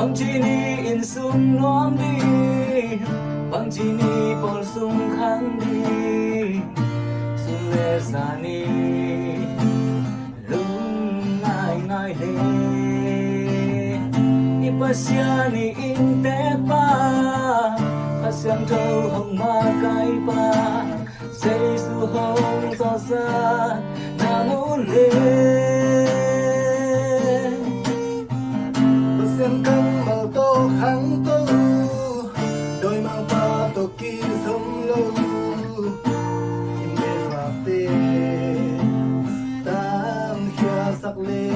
bằng chi ni in sung nuông đi bằng chi ni bol sung khang đi sung lê sa ni lung ngai ngai le ipasya ni in te pa asyang trâu hồng ma cái pa say su hồng so sa na muốn lên xem căng màu tô kháng tô đôi mang pa tô kỳ sông lâu im bê phá tê tam khia sắc lê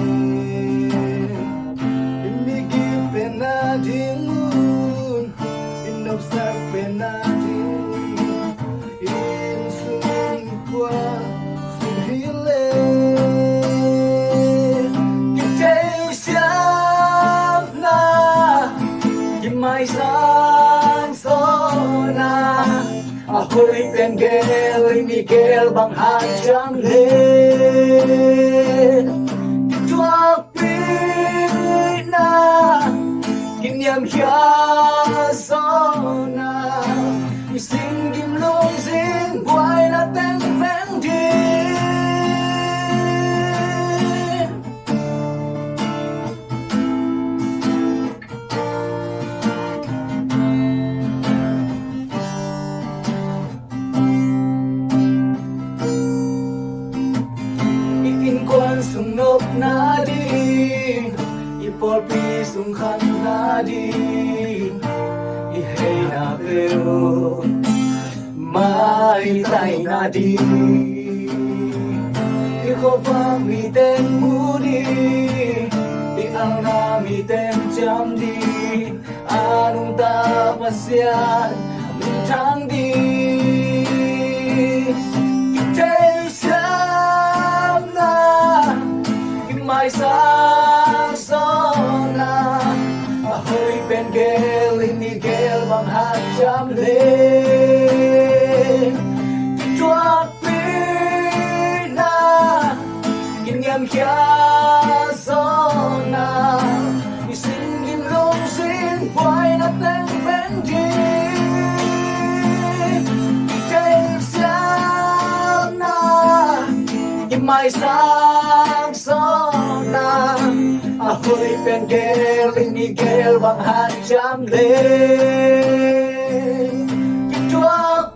im mi kì bên na điên muôn in nộp sắc bên na điên in xuân qua xuân hi lê kim chế xa mai sang sona ahoy penggel Miguel bang hanjang le chuak pina kim yam hia sona sing kim long sing Buaina teng veng đi quan sung nộp na đi ipol pi sung khăn na đi i hey na bêu mai tay na đi i khô vang mi tên mu đi i ang na mi tên cham đi anung ta pasyan min thang đi mai sang sona ahoy penggel Miguel bang hanjam le chuak pina kim yam khia sona sing kim long sing Buaina teng veng đi chạy sang na kim mai sang sona ahoy penggel Miguel bang hanjam le chuak